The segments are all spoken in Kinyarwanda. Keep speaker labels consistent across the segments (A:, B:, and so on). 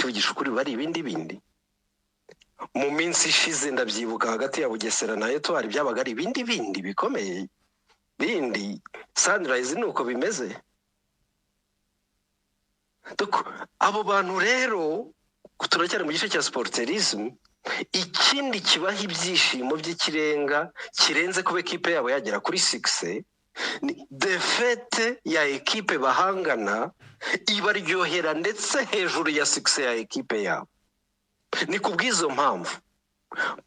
A: tuvugisha ukuri bari ibindi mu minsi ishize ndabyibuka hagati ya Bugesera na Etoile byabaga ari ibindi bikomeye bindi. Sunrise nuko bimeze. Abo bantu rero turacyari mu gice cya sporterism. Ikindi kibaha ibyishimo by'ikirenga kirenze kuba ekipe yabo yagera kuri 6 ni defete ya ekipe bahangana ibaryohera ndetse hejuru ya 6 ya ekipe yabo. Ni kubwizo mpamvu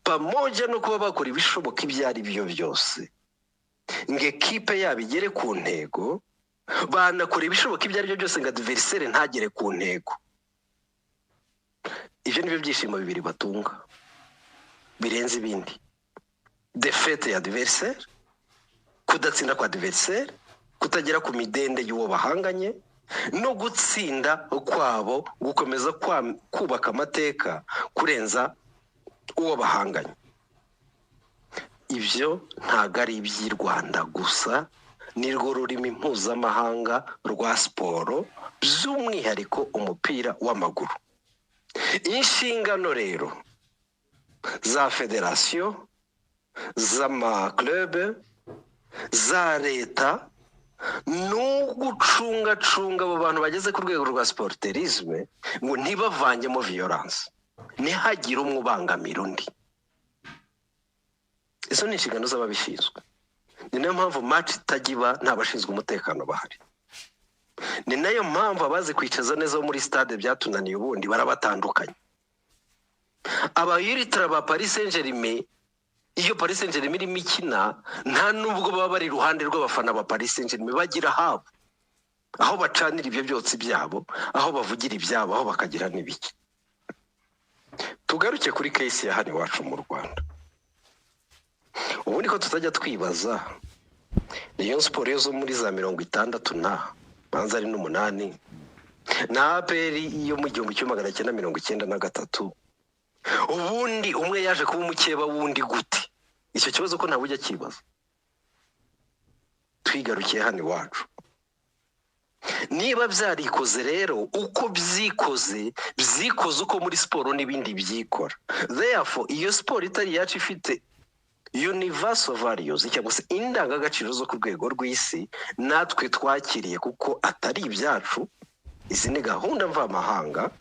A: pamoja no kuba bakora ibishoboka ibyo ari byo byose ngo ekipe yabo igere ku ntego, banakora ibishoboka ibyo ari byo byose ngo adversaire ntagere ku ntego. Ibyo nibyo byishimo bibiri batunga birenze ibindi: defete ya adversaire, kudatsinda kwa adversaire, kutagera ku midende y'uwo bahanganye, no gutsinda kwabo gukomeza kubaka amateka kurenza uwo bahanganye. Ibyo ntago ari iby'i Rwanda gusa, ni rwo rurimi mpuzamahanga rwa siporo, by'umwihariko umupira w'amaguru. Inshingano rero za federasiyo, z'amaklube, za leta ni ugucungacunga abo bantu bageze ku rwego rwa sporterisme ngo ntibavangemo violence, ntihagire umwe ubangamira undi. Izo ni inshingano z'ababishinzwe. Ni nayo mpamvu match itagiba nta bashinzwe umutekano bahari. Ni nayo mpamvu abazi kwicaza neza muri stade byatunaniye ubundi barabatandukanye. Abayiritra ba Paris Saint-Germain, iyo Paris Saint-Germain irimo ikina, nta nubwo baba bari iruhande rw'abafana ba Paris Saint-Germain, bagira habo aho bacanira ibyo byose byabo, aho bavugira ibyabo, aho bakagira n'ibiki. Tugaruke kuri case ya hano iwacu mu Rwanda. Ubundi ko tutajya twibaza Rayon Sport yo zo muri za 60 na banza ari n'8 na APR yo mu 1993, ubundi umwe yaje kuba umukeba wundi gute? Icyo kibazo ko nta bujya kibaza. Twigarukiye hano iwacu. Niba byarikoze rero uko byikoze uko muri siporo n'ibindi byikora, therefore iyo siporo itari yacu ifite universal values cyangwa se indangagaciro zo ku rwego rw'isi natwe twakiriye kuko atari ibyacu, izi ni gahunda mvamahanga,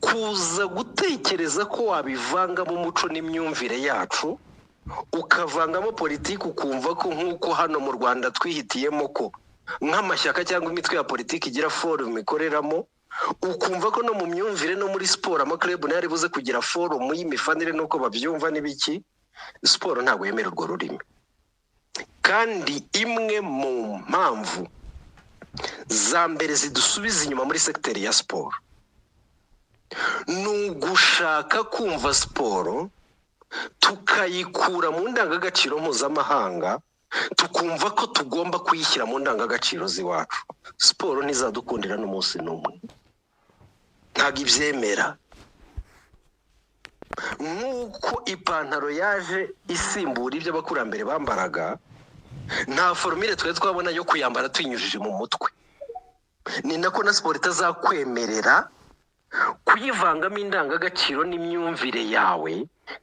A: kuza gutekereza ko wabivanga mu muco n'imyumvire yacu ukavangamo politiki, ukumva ko nk'uko hano mu Rwanda twihitiyemo ko nk'amashyaka cyangwa imitwe ya politiki igira forum ikoreramo, ukumva ko no mu myumvire no muri siporo amaklub nayo ari buze kugira forum y'imifanire nuko babyumva n'ibiki. Siporo ntabwo yemera urwo rurimi, kandi imwe mu mpamvu za mbere zidusubiza inyuma muri sekiteri ya siporo ni ugushaka kumva siporo tukayikura mu ndangagaciro mpuzamahanga, tukumva ko tugomba kuyishyira mu ndangagaciro z'iwacu. Siporo ntizadukundira n'umunsi n'umwe, ntabwo ibyemera. Nk'uko ipantaro yaje isimbura ibyo abakurambere bambaraga, nta formule twe twabona yo kuyambara tuyinyujije mu mutwe. Ni nako na siporo itazakwemerera kuyivangamo indangagaciro n'imyumvire yawe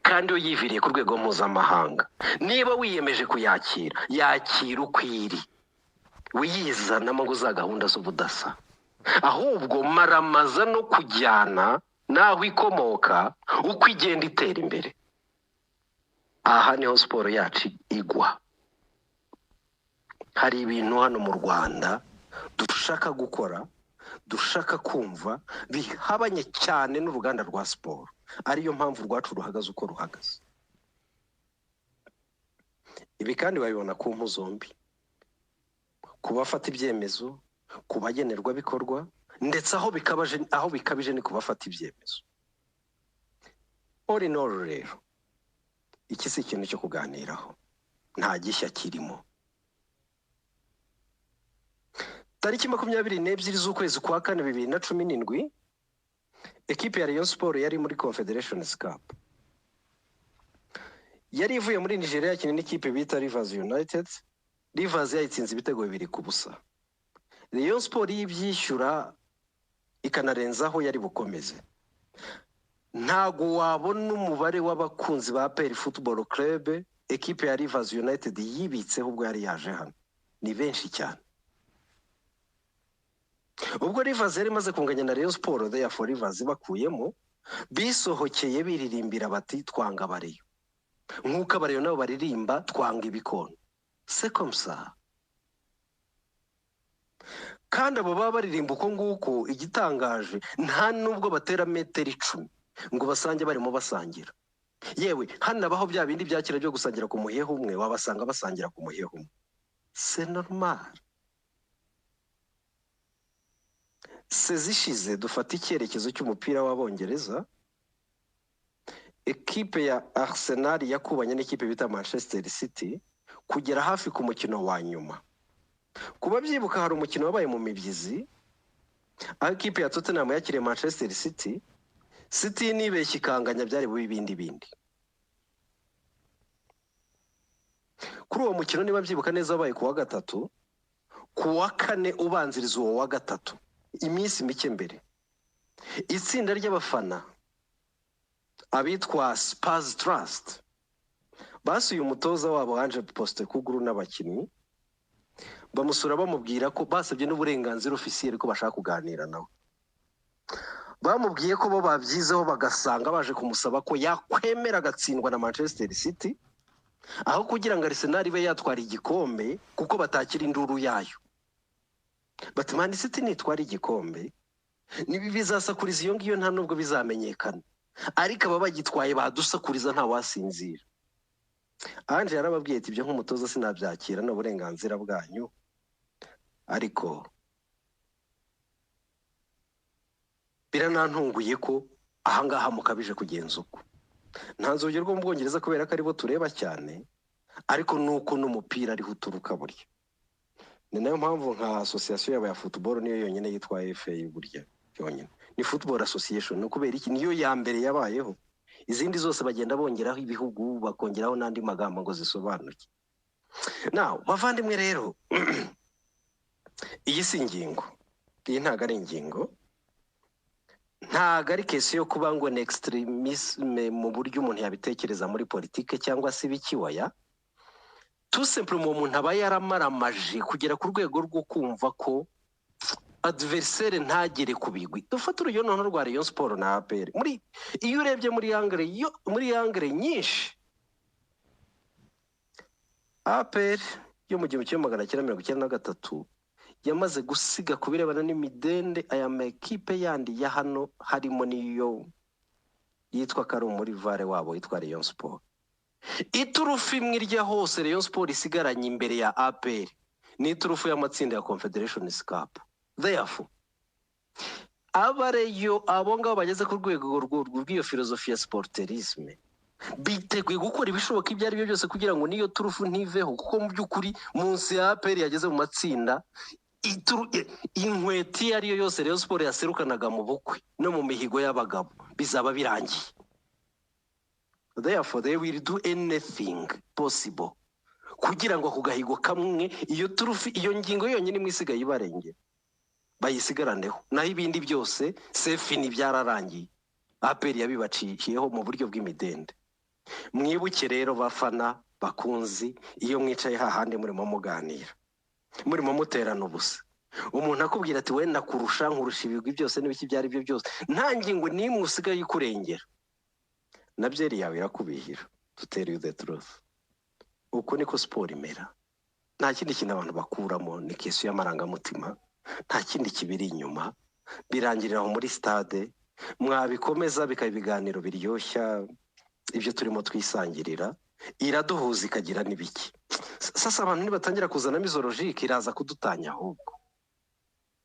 A: kandi uyiviriye ku rwego mpuzamahanga. Niba wiyemeje kuyakira, yakira uko iri, wiyizanamo ngo za gahunda z'ubudasa, ahubwo maramaza no kujyana naho ikomoka uko igenda itera imbere. Aha niho siporo yacu igwa. Hari ibintu hano mu Rwanda dushaka gukora, dushaka kumva bihabanye cyane n'uruganda rwa siporo, ariyo mpamvu rwacu ruhagaze uko ruhagaze. Ibi kandi babibona ku mpu zombi, ku bafata ibyemezo, ku bagenerwa bikorwa, ndetse aho bikabije ni ku bafata ibyemezo. All in all rero, iki si ikintu cyo kuganiraho, nta gishya kirimo. Tariki 22 z'ukwezi kwa 4 2017, ekipe ya Rayon Sport yari muri Confederations Cup. Yari ivuye muri Nigeria yakina n'ikipe bita Rivers United. Rivers yayitsinze ibitego 2-0. Rayon Sport yibyishyura ikanarenzaho yari bukomeze. Ntago wabona umubare w'abakunzi ba APR Football Club ekipe ya Rivers United yibitseho ubwo yari yaje hano, ni benshi cyane. Ubwo Rivers yari maze kunganya na Rayon Sport, therefore Rivers bakuyemo, bisohokeye biririmbira bati twanga Bareyo, nk'uko Abareyo nabo baririmba twanga ibikona. C'est comme ça. Kandi abo baba baririmba uko nguko, igitangaje nta nubwo batera metero 10 ngo basange barimo basangira. Yewe hanabaho bya bindi byakira byo gusangira ku muheho umwe, wabasanga basangira ku muheho umwe. C'est normal. Sezishize dufata icyerekezo cy'umupira w'Abongereza, ekipe ya Arsenal yakubanye n'ikipe bita Manchester City kugera hafi ku mukino wa nyuma. Kuba byibuka hari umukino wabaye mu mibyizi, aho ekipe ya Tottenham yakiriye Manchester City, City nibeshye ikanganya byari bubi bindi. Kuri uwo mukino niba byibuka neza wabaye ku wa gatatu, ku wa kane ubanziriza uwo wa gatatu, iminsi mike mbere, itsinda ry'abafana abitwa Spurs Trust basuye umutoza wabo Ange Postecoglou n'abakinnyi, bamusura bamubwira ko basabye n'uburenganzira officiel ko bashaka kuganira nawe. Bamubwiye ko bo babyizeho bagasanga baje kumusaba ko yakwemera agatsindwa na Manchester City aho kugira ngo Arsenal ibe yatwara igikombe, kuko batakira induru yayo. But Man City nitwara igikombe nibi bizasakuriza iyo ngiyo nta nubwo bizamenyekana, ariko aba bagitwaye badusakuriza nta wasinzira. Ange yarababwiye ati ibyo nk'umutoza sinabyakira n'uburenganzira bwanyu, ariko biranantunguye ko ahangaha mukabije kugenza uko. Nta nzogera rwo mu Bwongereza kubera ko aribo tureba cyane, ariko nuko n'umupira ariho uturuka burya. Ni nayo mpamvu nka association yaba ya football niyo yonyine yitwa FA burya yonyine. Ni Football Association, no kubera iki niyo ya mbere yabayeho. Izindi zose bagenda bongeraho ibihugu, bakongeraho n'andi magambo ngo zisobanuke. Now bavandimwe rero, iyi si ingingo, iyi ntago ari ingingo, ntago ari kesi yo kuba ngo ni extremisme mu buryo umuntu yabitekereza muri politike cyangwa se bikiwaya. Tout simplement umuntu aba yaramaramaje kugera ku rwego rwo kumva ko adversaire ntagere kubigwi. Dufata urugero noneho rwa Rayon Sport na APR. Iyo urebye muri angre nyinshi, APR yo mu 1993 yamaze gusiga kubirebana n'imidende aya makipe yandi ya hano, harimo niyo yitwa karo muri vare wabo yitwa Rayon Sport. Iturufu imwe irya hose Rayon Sport isigaranye imbere ya APR ni iturufu y'amatsinda ya Confederation Cup. Therefore Abareyo abo ngabo bageze ku rwego rw'iyo filozofi ya sporterisme biteguye gukora ibishoboka ibyo ari byo byose kugira ngo niyo turufu ntiveho, kuko mu by'ukuri munsi ya APR yageze mu matsinda, inkweti ariyo yose Rayon Sport yaserukanaga mu bukwe no mu mihigo y'abagabo bizaba birangiye. Therefore they will do anything possible kugira ngo ako gahigo kamwe, iyo turufu, iyo ngingo yonyine imwisigaye ibarengera bayisigaranaho, naho ibindi byose sefini byararangiye. APR yabibaciyeho mu buryo bw'imidende. Mwibuke rero bafana bakunzi, iyo mwicaye hahandi murimo muganira, murimo muterana ubusa, umuntu akubwira ati we nakurusha nkurusha ibigwi byose n'ibiki byari byo byose, nta ngingo nimwe usigaye ikurengera, na byeri yawe irakubihira. To tell you the truth, uko niko sport imera. Nta kindi kintu abantu bakuramo, ni kesu y'amarangamutima, nta kindi kibiri inyuma. Birangirira muri stade, mwabikomeza bikaba ibiganiro biryoshya, ibyo turimo twisangirira, iraduhuza ikagira n'ibiki. Sasa abantu nibatangira kuzana mizologike iraza kudutanya, ahubwo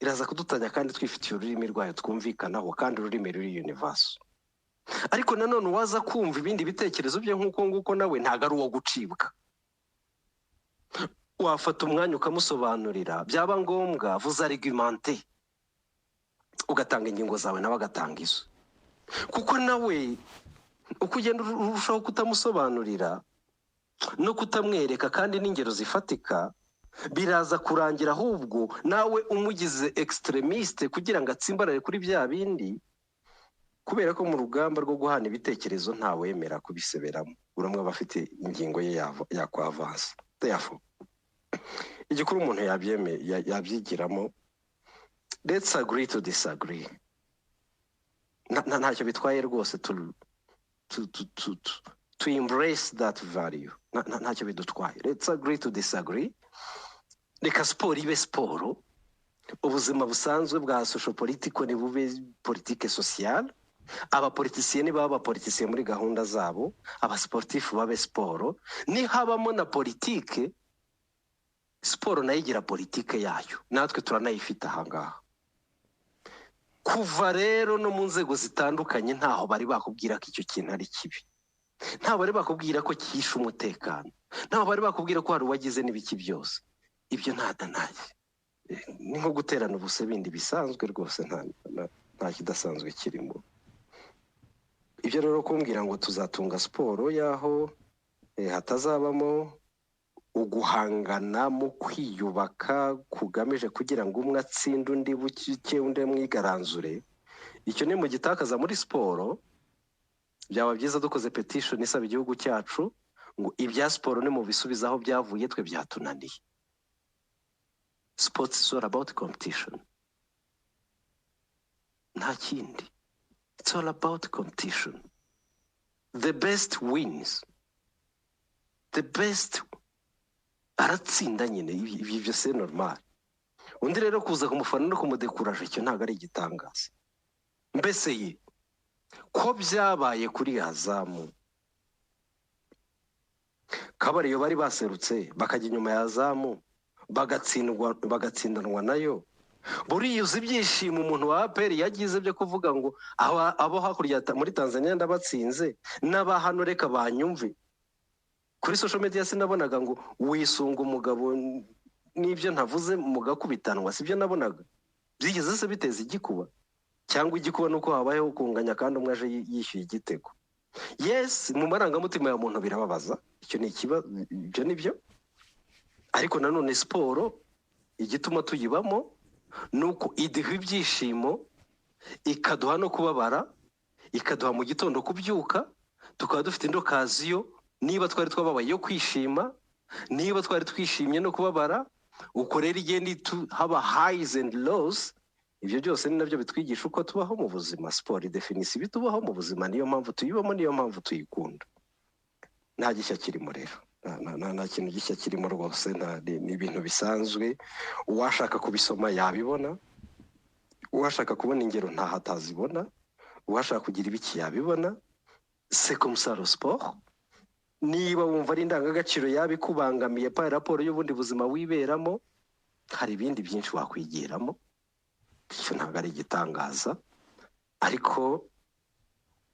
A: iraza kudutanya kandi twifitiye ururimi rwayo twumvikanaho, kandi ururimi ruri universal. Ariko nanone waza kumva ibindi bitekerezo bye nk'uko nguko, nawe ntago ari uwo gucibwa. Wafata umwanya ukamusobanurira, byaba ngombwa vous argumenter, ugatanga ingingo zawe nawe agatanga izo, kuko nawe uko ugenda urushaho kutamusobanurira no kutamwereka kandi n'ingero zifatika, biraza kurangira ahubwo nawe umugize extremiste kugira ngo atsimbarare kuri bya bindi, kubera ko mu rugamba rwo guhana ibitekerezo ntawemera kubiseberamo, buri umwe aba afite ingingo ye yakwavansa. Therefore igikuru umuntu yabyigiramo, let's agree to disagree. Ntacyo bitwaye rwose to embrace that value. Ntacyo bidutwaye. Let's agree to disagree. Reka siporo ibe siporo, ubuzima busanzwe bwa social political ni bube politike sociale, abapolitisiye ni baba abapolitisiye muri gahunda zabo, abasportifu babe siporo. Nihabamo na politike, siporo nayo igira politike yayo, natwe turanayifite ahangaha. Kuva rero no mu nzego zitandukanye ntaho bari bakubwira ko icyo kintu ari kibi, ntaho bari bakubwira ko cyishe umutekano, ntaho bari bakubwira ko hari uwagize n'ibiki byose. Ibyo ntaye ni nko guterana ubuse bindi bisanzwe rwose, nta kidasanzwe kirimo. Ibyo rero kumbwira ngo tuzatunga siporo yaho hatazabamo uguhangana mu kwiyubaka kugamije kugira ngo umwe atsinde undi buke undi mwigaranzure, icyo ni mu gitakaza muri siporo. Byaba byiza dukoze petition isaba igihugu cyacu ngo ibya siporo ni mu bisubiza aho byavuye, twe byatunaniye. Sports is all about competition, nta kindi. It's all about competition. The best wins. The best aratsinda nyine, ibi byose normal. Undi rero kuza kumufana no kumudekuraje, icyo ntabwo ari igitangaza. Mbese ye ko byabaye kuri Azamu, Kabariyo bari baserutse bakajya inyuma ya Azamu bagatsindanwa nayo. Buriya uzi ibyishimo umuntu wa APR yagize byo kuvuga ngo abo hakurya muri Tanzania ndabatsinze, n'aba hano reka banyumve. Kuri social media sinabonaga ngo wisunga umugabo n'ibyo ntavuze mugakubitanwa, sibyo nabonaga. Byigeze se biteza igikuba, cyangwa igikuba nuko habayeho kunganya kandi umwe aje yishyuye igitego. Yes, mu marangamutima ya muntu birababaza, icyo ni ikibazo, ibyo nibyo. Ariko nanone siporo igituma tuyibamo nuko iduha ibyishimo, ikaduha no kubabara, ikaduha mu gitondo kubyuka tukaba dufite indokaziyo, niba twari twababaye yo kwishima, niba twari twishimye no kubabara. Uko rero igenda haba highs and lows. Ibyo byose ni nabyo bitwigisha uko tubaho mu buzima. Siporo definisi bitubaho mu buzima, niyo mpamvu tuyibamo, niyo mpamvu tuyikunda. Nta gishya kirimo rero, nta kintu gishya kirimo rwose, ni ibintu bisanzwe. Uwashaka kubisoma yabibona, uwashaka kubona ingero ntaho atazibona, uwashaka kugira ibiki yabibona. C'est comme ça le sport. Niba wumva ari indangagaciro yabikubangamiye pa raporo y'ubundi buzima wiberamo, hari ibindi byinshi wakwigiramo. Icyo ntabwo ari igitangaza, ariko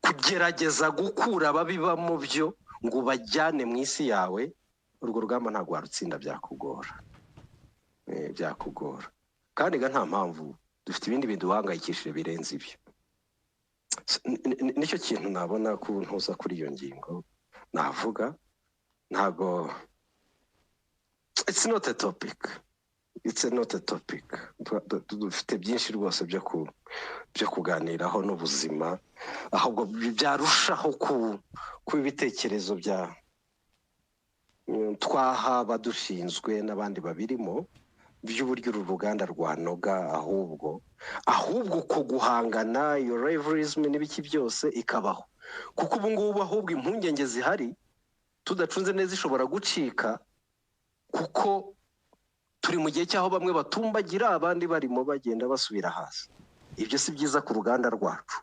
A: kugerageza gukura ababibamo byo ngo bajyane mu isi yawe, urwo rugamba ntabwo warutsinda, byakugora. Byakugora kandi nta mpamvu, dufite ibindi biduhangayikishije birenze ibyo. Nicyo kintu nabona ko ntuza kuri iyo ngingo navuga. Ntabwo, it's not a topic, dufite byinshi rwose byo kuganiraho n'ubuzima, ahubwo byarushaho kuba ibitekerezo bya twaha badushinzwe n'abandi babirimo by'uburyo uru ruganda rwanoga, ahubwo ko guhangana iyo rivalryism n'ibiki byose ikabaho. Kuko ubu ngubu ahubwo impungenge zihari tudacunze neza ishobora gucika, kuko turi mu gihe cyaho bamwe batumbagira abandi barimo bagenda basubira hasi. Ibyo si byiza ku ruganda rwacu.